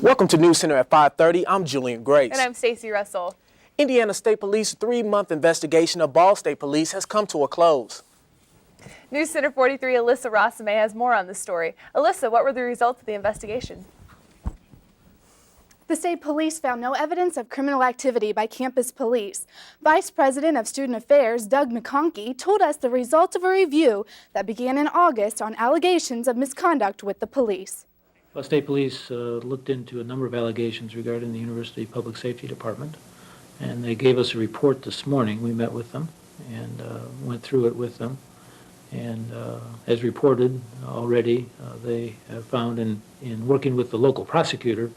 Welcome to NewsCenter at 5:30. I'm Julian Grace. And I'm Stacey Russell. Indiana State Police 3-month investigation of Ball State Police has come to a close. NewsCenter 43 Alyssa Rossame has more on this story. Alyssa, what were the results of the investigation? The state police found no evidence of criminal activity by campus police. Vice President of Student Affairs, Doug McConkey, told us the results of a review that began in August on allegations of misconduct with the police. Well, State Police looked into a number of allegations regarding the University Public Safety Department, and they gave us a report this morning. We met with them and went through it with them. And as reported already, they have found in working with the local prosecutor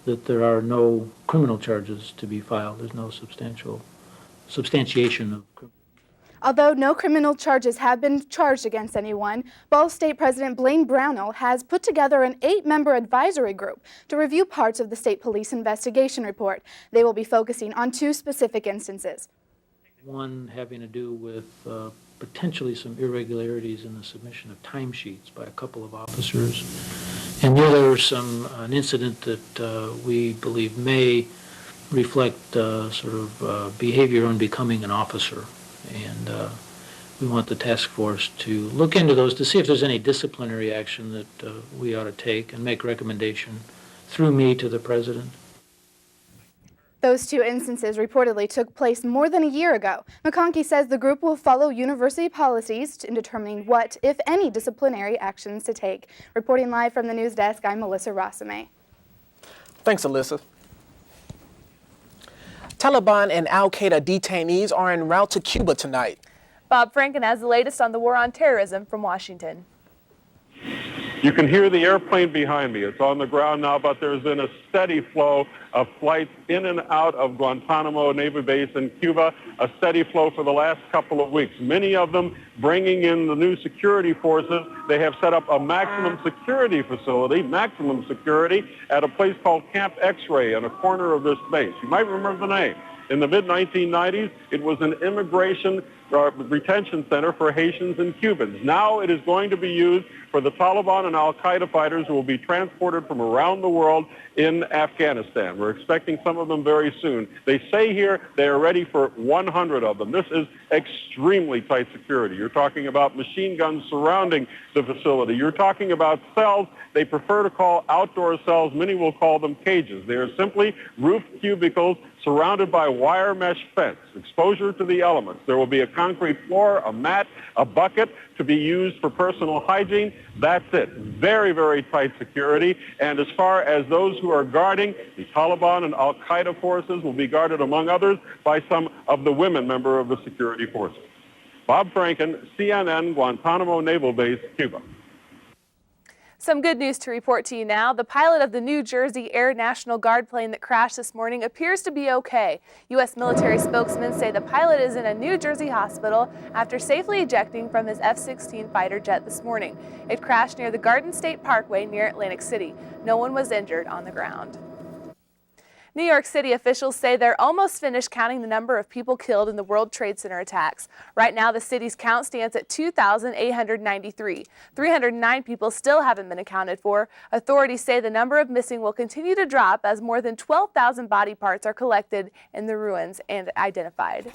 that there are no criminal charges to be filed. There's no substantiation of criminal. Although no criminal charges have been charged against anyone, Ball State President Blaine Brownell has put together an 8-member advisory group to review parts of the state police investigation report. They will be focusing on 2 specific instances. One having to do with potentially some irregularities in the submission of timesheets by a couple of officers, and the other an incident that we believe may reflect behavior unbecoming an officer. And we want the task force to look into those to see if there's any disciplinary action that we ought to take and make recommendation through me to the president. Those 2 instances reportedly took place more than a year ago. McConkey says the group will follow university policies in determining what, if any, disciplinary actions to take. Reporting live from the news desk, I'm Melissa Rossame. Thanks, Alyssa. Taliban and al-Qaeda detainees are en route to Cuba tonight. Bob Franken has the latest on the war on terrorism from Washington. You can hear the airplane behind me. It's on the ground now, but there's been a steady flow of flights in and out of Guantanamo Naval Base in Cuba, a steady flow for the last couple of weeks. Many of them bringing in the new security forces. They have set up a maximum security facility, maximum security, at a place called Camp X-Ray in a corner of this base. You might remember the name. In the mid-1990s, it was an immigration retention center for Haitians and Cubans. Now it is going to be used for the Taliban and al-Qaeda fighters who will be transported from around the world in Afghanistan. We're expecting some of them very soon. They say here they are ready for 100 of them. This is extremely tight security. You're talking about machine guns surrounding the facility. You're talking about cells they prefer to call outdoor cells. Many will call them cages. They are simply roofed cubicles surrounded by wire mesh fence, exposure to the elements. There will be a concrete floor, a mat, a bucket to be used for personal hygiene. That's it. Very, very tight security. And as far as those who are guarding, the Taliban and al-Qaeda forces will be guarded, among others, by some of the women member of the security forces. Bob Franken, CNN, Guantanamo Naval Base, Cuba. Some good news to report to you now. The pilot of the New Jersey Air National Guard plane that crashed this morning appears to be okay. U.S. military spokesmen say the pilot is in a New Jersey hospital after safely ejecting from his F-16 fighter jet this morning. It crashed near the Garden State Parkway near Atlantic City. No one was injured on the ground. New York City officials say they're almost finished counting the number of people killed in the World Trade Center attacks. Right now, the city's count stands at 2,893. 309 people still haven't been accounted for. Authorities say the number of missing will continue to drop as more than 12,000 body parts are collected in the ruins and identified.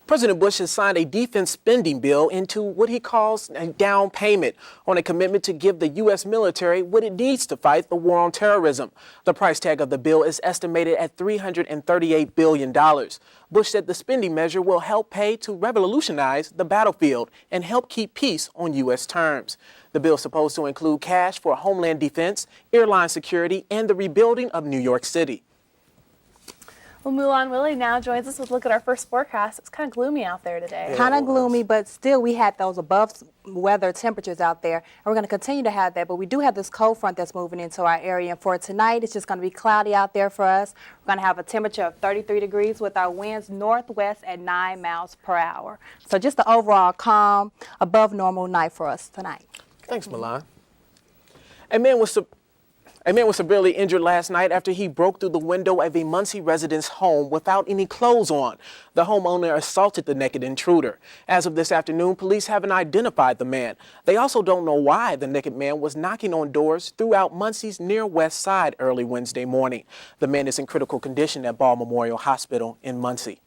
President Bush has signed a defense spending bill into what he calls a down payment on a commitment to give the U.S. military what it needs to fight the war on terrorism. The price tag of the bill is estimated at $338 billion. Bush said the spending measure will help pay to revolutionize the battlefield and help keep peace on U.S. terms. The bill is supposed to include cash for homeland defense, airline security, and the rebuilding of New York City. Well, Mulan Willie now joins us with a look at our first forecast. It's kind of gloomy out there today. Kind of gloomy, but still we had those above weather temperatures out there, and we're going to continue to have that, but we do have this cold front that's moving into our area, and for tonight it's just going to be cloudy out there for us. We're going to have a temperature of 33 degrees with our winds northwest at 9 miles per hour. So just the overall calm, above normal night for us tonight. Thanks, Milan. A man A man was severely injured last night after he broke through the window of a Muncie resident's home without any clothes on. The homeowner assaulted the naked intruder. As of this afternoon, police haven't identified the man. They also don't know why the naked man was knocking on doors throughout Muncie's near west side early Wednesday morning. The man is in critical condition at Ball Memorial Hospital in Muncie.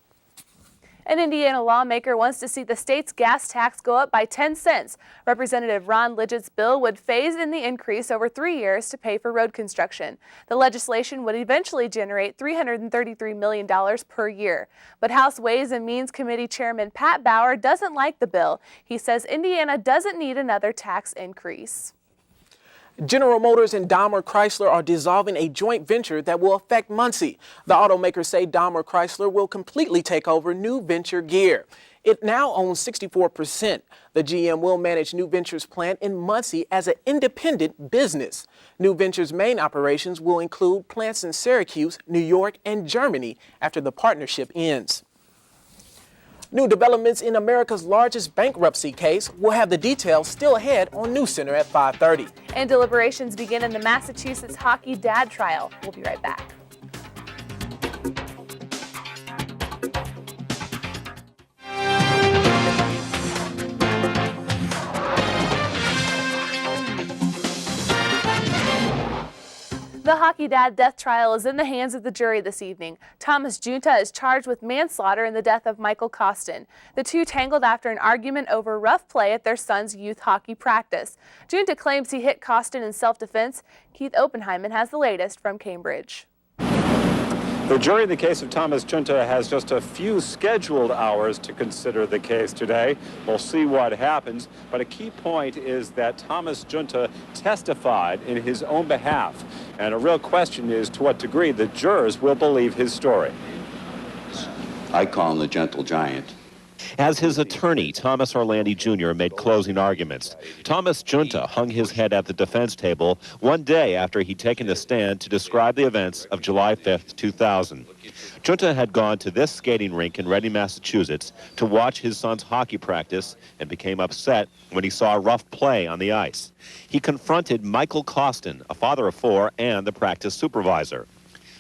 An Indiana lawmaker wants to see the state's gas tax go up by 10 cents. Representative Ron Lidgett's bill would phase in the increase over 3 years to pay for road construction. The legislation would eventually generate $333 million per year. But House Ways and Means Committee Chairman Pat Bauer doesn't like the bill. He says Indiana doesn't need another tax increase. General Motors and DaimlerChrysler are dissolving a joint venture that will affect Muncie. The automakers say DaimlerChrysler will completely take over New Venture Gear. It now owns 64%. The GM will manage New Venture's plant in Muncie as an independent business. New Venture's main operations will include plants in Syracuse, New York, and Germany after the partnership ends. New developments in America's largest bankruptcy case. We'll have the details still ahead on NewsCenter at 5:30. And deliberations begin in the Massachusetts hockey dad trial. We'll be right back. The hockey dad death trial is in the hands of the jury this evening. Thomas Junta is charged with manslaughter in the death of Michael Costin. The two tangled after an argument over rough play at their son's youth hockey practice. Junta claims he hit Costin in self-defense. Keith Oppenheimer has the latest from Cambridge. The jury in the case of Thomas Junta has just a few scheduled hours to consider the case today. We'll see what happens, but a key point is that Thomas Junta testified in his own behalf, and a real question is to what degree the jurors will believe his story. I call him the gentle giant. As his attorney, Thomas Orlandi Jr. made closing arguments. Thomas Junta hung his head at the defense table one day after he'd taken the stand to describe the events of July 5th, 2000. Junta had gone to this skating rink in Reading, Massachusetts to watch his son's hockey practice and became upset when he saw a rough play on the ice. He confronted Michael Costin, a father of four, and the practice supervisor.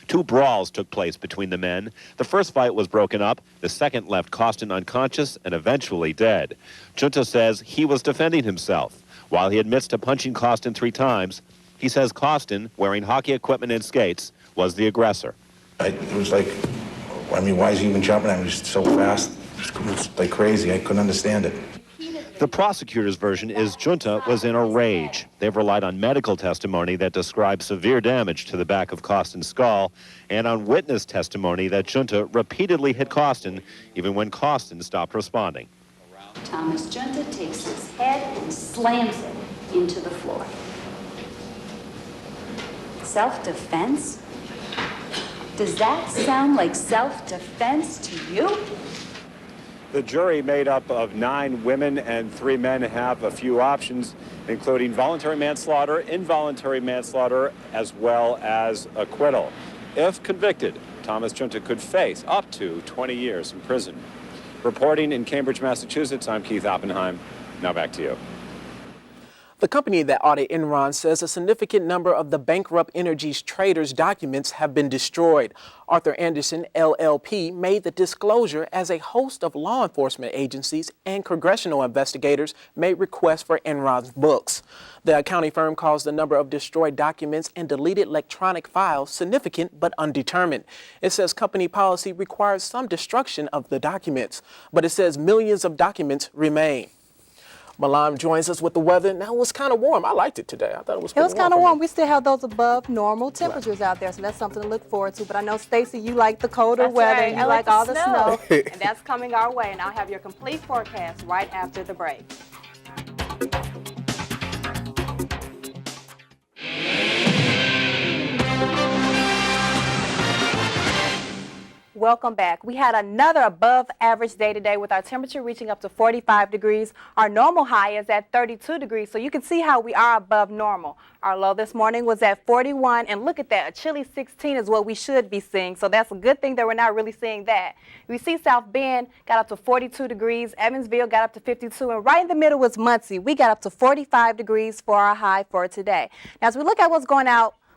Two brawls took place between the men. The first fight was broken up. The second left Costin unconscious and eventually dead. Junta says he was defending himself. While he admits to punching Costin 3 times, he says Costin, wearing hockey equipment and skates, was the aggressor. It was like, I mean, why is he even jumping at me so fast? It was like crazy. I couldn't understand it. The prosecutor's version is Junta was in a rage. They've relied on medical testimony that describes severe damage to the back of Costin's skull and on witness testimony that Junta repeatedly hit Costin even when Costin stopped responding. Thomas Junta takes his head and slams it into the floor. Self-defense? Does that sound like self-defense to you? The jury, made up of 9 women and 3 men, have a few options, including voluntary manslaughter, involuntary manslaughter, as well as acquittal. If convicted, Thomas Junta could face up to 20 years in prison. Reporting in Cambridge, Massachusetts, I'm Keith Oppenheim. Now back to you. The company that audited Enron says a significant number of the bankrupt energy's traders' documents have been destroyed. Arthur Anderson, LLP, made the disclosure as a host of law enforcement agencies and congressional investigators made requests for Enron's books. The accounting firm calls the number of destroyed documents and deleted electronic files significant but undetermined. It says company policy requires some destruction of the documents, but it says millions of documents remain. Malam joins us with the weather. Now, it was kind of warm. I liked it today. I thought it was pretty warm. It was kind of warm. We still have those above normal temperatures out there, so that's something to look forward to. But I know, Stacy, you like the colder weather. Right. You I like all the snow. and that's coming our way. And I'll have your complete forecast right after the break. Welcome back. We had another above average day today with our temperature reaching up to 45 degrees. Our normal high is at 32 degrees, so you can see how we are above normal. Our low this morning was at 41, and look at that, a chilly 16 is what we should be seeing, so that's a good thing that we're not really seeing that. We see South Bend got up to 42 degrees, Evansville got up to 52, and right in the middle was Muncie. We got up to 45 degrees for our high for today. Now, as we look at what's going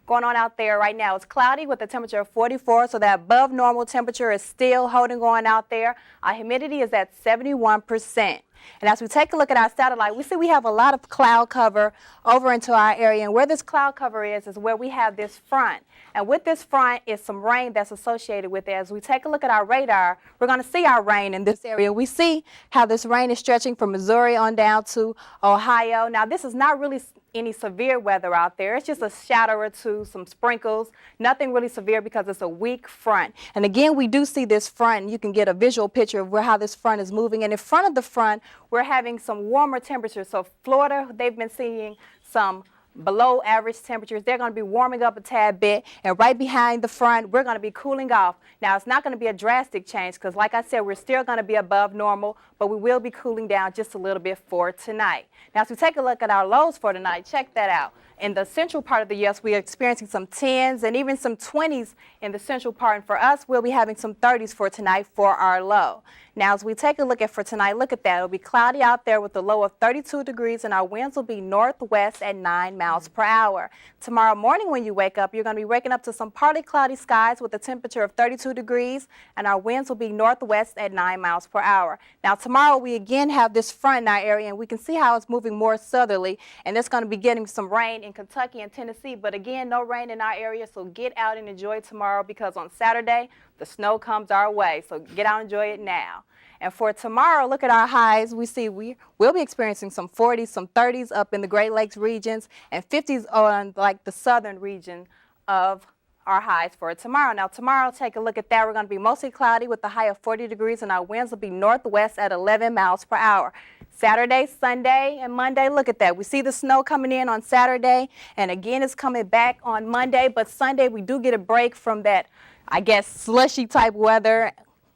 going on out there right now. It's cloudy with a temperature of 44, so that above normal temperature is still holding on out there. Our humidity is at 71%. And as we take a look at our satellite, we see we have a lot of cloud cover over into our area. And where this cloud cover is where we have this front. And with this front is some rain that's associated with it. As we take a look at our radar, we're going to see our rain in this area. We see how this rain is stretching from Missouri on down to Ohio. Now, this is not really any severe weather out there. It's just a shadow or two, some sprinkles, nothing really severe because it's a weak front. And again, we do see this front, and you can get a visual picture of how this front is moving. And in front of the front, we're having some warmer temperatures. So Florida, they've been seeing some below average temperatures. They're going to be warming up a tad bit, and right behind the front, we're going to be cooling off. Now, it's not going to be a drastic change because, like I said, we're still going to be above normal, but we will be cooling down just a little bit for tonight. Now, as we take a look at our lows for tonight, check that out. In the central part of the U.S., we are experiencing some 10s and even some 20s in the central part. And for us, we'll be having some 30s for tonight for our low. Now, as we take a look at for tonight, look at that. It'll be cloudy out there with a low of 32 degrees, and our winds will be northwest at 9 miles per hour. Tomorrow morning when you wake up, you're going to be waking up to some partly cloudy skies with a temperature of 32 degrees, and our winds will be northwest at 9 miles per hour. Now, tomorrow we again have this front in our area, and we can see how it's moving more southerly, and it's going to be getting some rain in Kentucky and Tennessee. But again, no rain in our area, so get out and enjoy tomorrow because on Saturday, the snow comes our way. So get out and enjoy it now. And for tomorrow, look at our highs. We see we'll be experiencing some 40s, some 30s up in the Great Lakes regions, and 50s on like the southern region of our highs for tomorrow. Now, tomorrow, take a look at that. We're going to be mostly cloudy with a high of 40 degrees, and our winds will be northwest at 11 miles per hour. Saturday, Sunday, and Monday, look at that. We see the snow coming in on Saturday, and again, it's coming back on Monday. But Sunday, we do get a break from that, I guess, slushy type weather,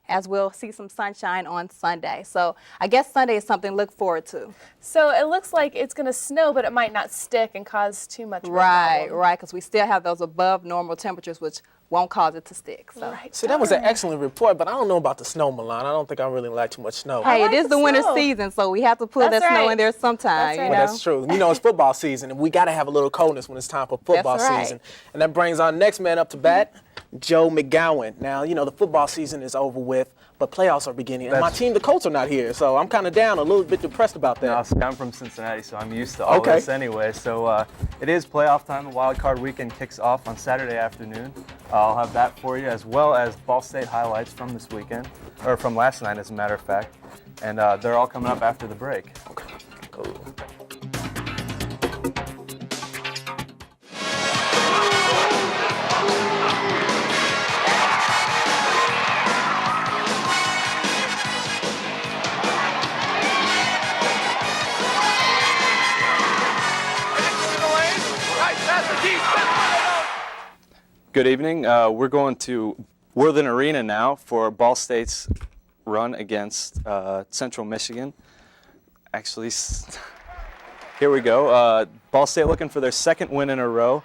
as we'll see some sunshine on Sunday. So I guess Sunday is something to look forward to. So it looks like it's going to snow, but it might not stick and cause too much of a problem. Right, because we still have those above normal temperatures, which won't cause it to stick. So. Right. So that was an excellent report, but I don't know about the snow, Milan. I don't think I really like too much snow. Hey, like it is the winter season, so we have to put that snow in there sometime. That's right. You know? Well, that's true. You know, it's football season, and we got to have a little coldness when it's time for football season. And that brings our next man up to bat, Joe McGowan. Now, you know, the football season is over with, but playoffs are beginning. And my team, the Colts, are not here, so I'm kind of down, a little bit depressed about that. No, see, I'm from Cincinnati, so I'm used to all this anyway. So it is playoff time. The wild card weekend kicks off on Saturday afternoon. I'll have that for you, as well as Ball State highlights from this weekend, or from last night, as a matter of fact. And they're all coming up after the break. Okay, cool. Good evening. We're going to Worthen Arena now for Ball State's run against Central Michigan. Actually, here we go. Ball State looking for their second win in a row,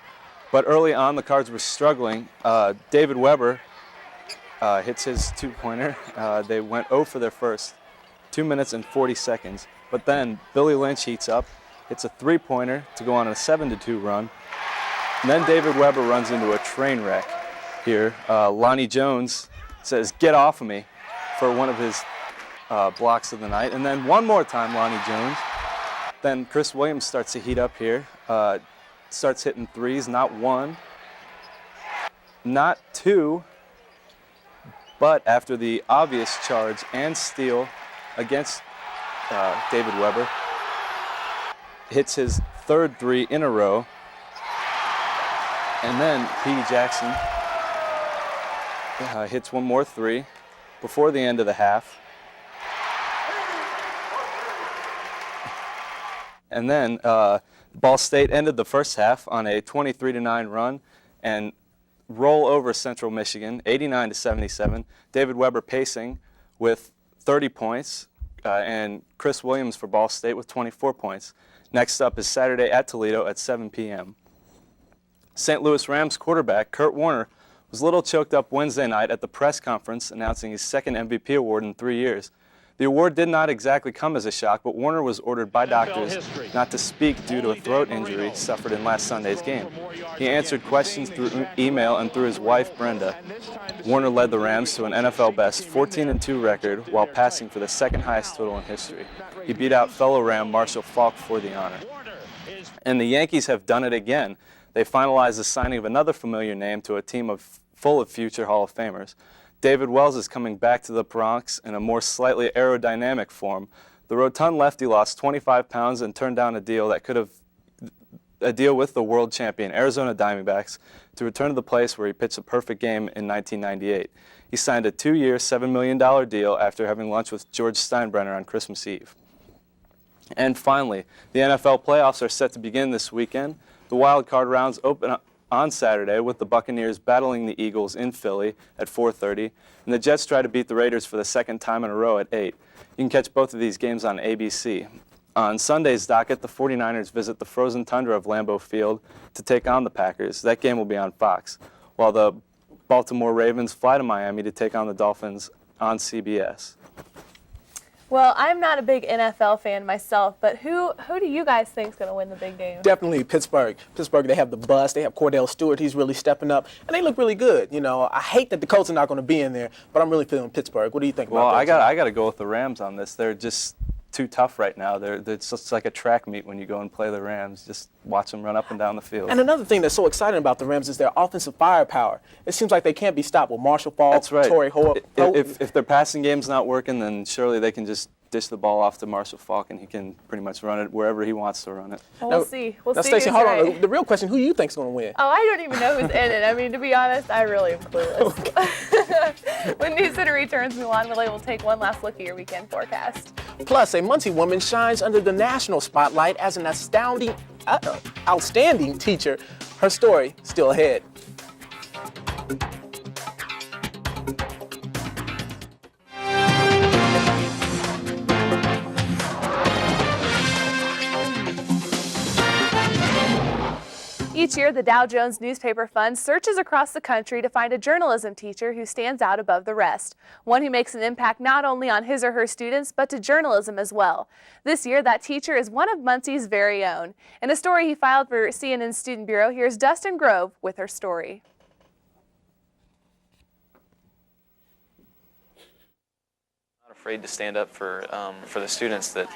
but early on the Cards were struggling. David Weber hits his two-pointer. They went 0 for their first 2 minutes and 40 seconds, but then Billy Lynch heats up, hits a three-pointer to go on a 7-2 run. And then David Weber runs into a train wreck here. Lonnie Jones says, "Get off of me," for one of his blocks of the night. And then one more time, Lonnie Jones. Then Chris Williams starts to heat up here. Starts hitting threes, not one, not two, but after the obvious charge and steal against David Weber, hits his third three in a row. And then Petey Jackson hits one more three before the end of the half. And then Ball State ended the first half on a 23-9 run and roll over Central Michigan, 89-77. David Weber pacing with 30 points and Chris Williams for Ball State with 24 points. Next up is Saturday at Toledo at 7 p.m. St. Louis Rams quarterback Kurt Warner was a little choked up Wednesday night at the press conference announcing his second MVP award in 3 years. The award did not exactly come as a shock, but Warner was ordered by doctors not to speak due to a throat injury suffered in last Sunday's game. He answered questions through email and through his wife, Brenda. Warner led the Rams to an NFL best 14-2 record while passing for the second highest total in history. He beat out fellow Ram Marshall Faulk for the honor. And the Yankees have done it again. They finalized the signing of another familiar name to a team full of future Hall of Famers. David Wells is coming back to the Bronx in a more slightly aerodynamic form. The rotund lefty lost 25 pounds and turned down a deal with the world champion Arizona Diamondbacks to return to the place where he pitched a perfect game in 1998. He signed a 2-year, $7 million deal after having lunch with George Steinbrenner on Christmas Eve. And finally, the NFL playoffs are set to begin this weekend. The wild card rounds open on Saturday with the Buccaneers battling the Eagles in Philly at 4:30, and the Jets try to beat the Raiders for the second time in a row at 8. You can catch both of these games on ABC. On Sunday's docket, the 49ers visit the frozen tundra of Lambeau Field to take on the Packers. That game will be on Fox, while the Baltimore Ravens fly to Miami to take on the Dolphins on CBS. Well, I'm not a big NFL fan myself, but who do you guys think is going to win the big game? Definitely Pittsburgh. Pittsburgh, they have the bus. They have Cordell Stewart. He's really stepping up, and they look really good. You know, I hate that the Colts are not going to be in there, but I'm really feeling Pittsburgh. What do you think about that? Well, I got to go with the Rams on this. They're just too tough right now. It's just like a track meet when you go and play the Rams. Just watch them run up and down the field. And another thing that's so exciting about the Rams is their offensive firepower. It seems like they can't be stopped with Marshall Faulk, That's right. Torrey Holt. If their passing game's not working, then surely they can just dish the ball off to Marshall Faulk, and he can pretty much run it wherever he wants to run it. Well, we'll see. We'll see. Stacey, who's hold right. on. The real question: who do you think's going to win? Oh, I don't even know who's in it. I mean, to be honest, I really am clueless. When NewsCenter returns, Milan Millay will take one last look at your weekend forecast. Plus, a Muncie woman shines under the national spotlight as an outstanding teacher. Her story still ahead. Each year, the Dow Jones Newspaper Fund searches across the country to find a journalism teacher who stands out above the rest, one who makes an impact not only on his or her students, but to journalism as well. This year, that teacher is one of Muncie's very own. In a story he filed for CNN's Student Bureau, here's Dustin Grove with her story. Not afraid to stand up for the students that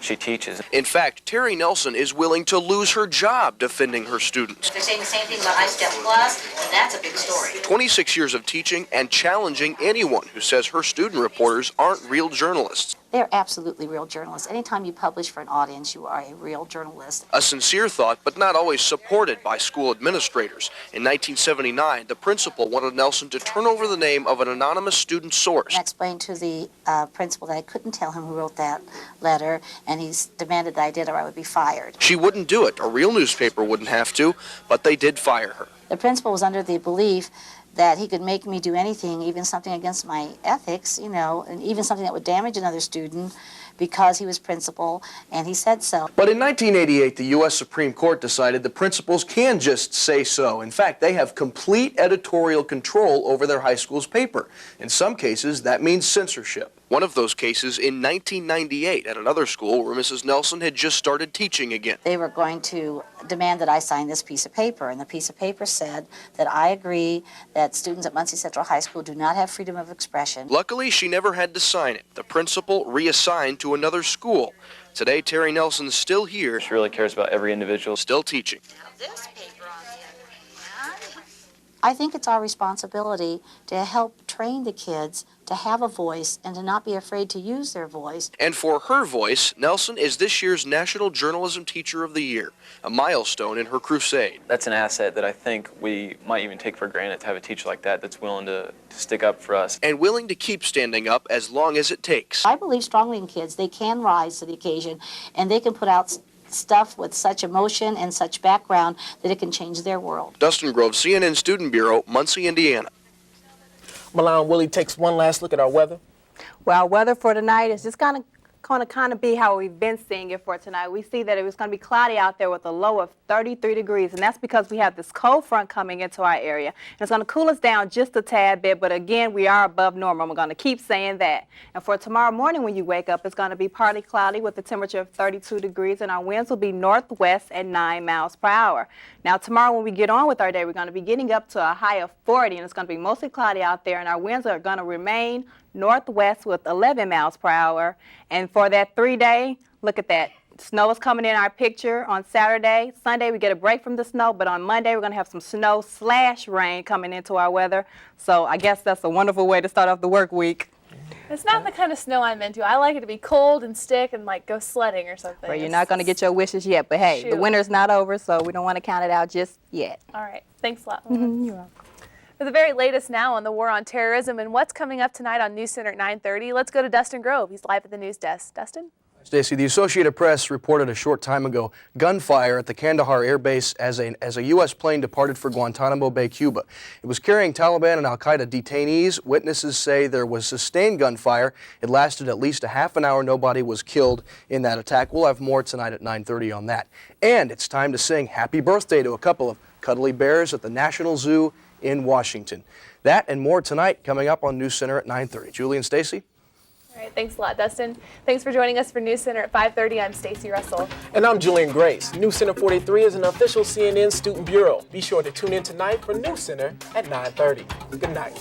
she teaches. In fact, Terry Nelson is willing to lose her job defending her students. They're saying the same thing about iStep Plus, and that's a big story. 26 years of teaching and challenging anyone who says her student reporters aren't real journalists. They're absolutely real journalists. Anytime you publish for an audience, you are a real journalist. A sincere thought, but not always supported by school administrators. In 1979, the principal wanted Nelson to turn over the name of an anonymous student source. I explained to the principal that I couldn't tell him who wrote that letter, and he demanded that I did or I would be fired. She wouldn't do it. A real newspaper wouldn't have to, but they did fire her. The principal was under the belief that he could make me do anything, even something against my ethics, you know, and even something that would damage another student because he was principal, and he said so. But in 1988, the U.S. Supreme Court decided the principals can just say so. In fact, they have complete editorial control over their high school's paper. In some cases, that means censorship. One of those cases in 1998 at another school where Mrs. Nelson had just started teaching again. They were going to demand that I sign this piece of paper, and the piece of paper said that I agree that students at Muncie Central High School do not have freedom of expression. Luckily, she never had to sign it. The principal reassigned to another school. Today, Terry Nelson's still here. She really cares about every individual. Still teaching. I think it's our responsibility to help train the kids to have a voice and to not be afraid to use their voice. And for her voice, Nelson is this year's National Journalism Teacher of the Year, a milestone in her crusade. That's an asset that I think we might even take for granted, to have a teacher like that that's willing to stick up for us. And willing to keep standing up as long as it takes. I believe strongly in kids. They can rise to the occasion, and they can put out stuff with such emotion and such background that it can change their world. Dustin Grove, CNN Student Bureau, Muncie, Indiana. Milan Willie takes one last look at our weather. Well, weather for tonight is just kind of going to kind of be how we've been seeing it for tonight. We see that it was going to be cloudy out there with a low of 33 degrees, and that's because we have this cold front coming into our area. And it's going to cool us down just a tad bit, but again, we are above normal. I'm going to keep saying that. And for tomorrow morning when you wake up, it's going to be partly cloudy with a temperature of 32 degrees, and our winds will be northwest at 9 miles per hour. Now, tomorrow when we get on with our day, we're going to be getting up to a high of 40, and it's going to be mostly cloudy out there, and our winds are going to remain northwest with 11 miles per hour. And for that 3-day, look at that. Snow is coming in our picture on Saturday. Sunday, we get a break from the snow, but on Monday, we're going to have some snow/rain coming into our weather. So I guess that's a wonderful way to start off the work week. It's not the kind of snow I'm into. I like it to be cold and stick and like go sledding or something. Well, you're not going to get your wishes yet, but hey, the winter's not over, so we don't want to count it out just yet. All right. Thanks a lot. You're welcome. For the very latest now on the war on terrorism and what's coming up tonight on NewsCenter at 9:30, let's go to Dustin Grove. He's live at the news desk. Dustin? Stacey, the Associated Press reported a short time ago gunfire at the Kandahar Air Base as a U.S. plane departed for Guantanamo Bay, Cuba. It was carrying Taliban and al-Qaeda detainees. Witnesses say there was sustained gunfire. It lasted at least a half an hour. Nobody was killed in that attack. We'll have more tonight at 9:30 on that. And it's time to sing happy birthday to a couple of cuddly bears at the National Zoo in Washington. That and more tonight coming up on NewsCenter at 9:30. Julie and Stacey? All right, thanks a lot, Dustin. Thanks for joining us for NewsCenter at 5:30. I'm Stacey Russell. And I'm Julian Grace. NewsCenter 43 is an official CNN student bureau. Be sure to tune in tonight for NewsCenter at 9:30. Good night.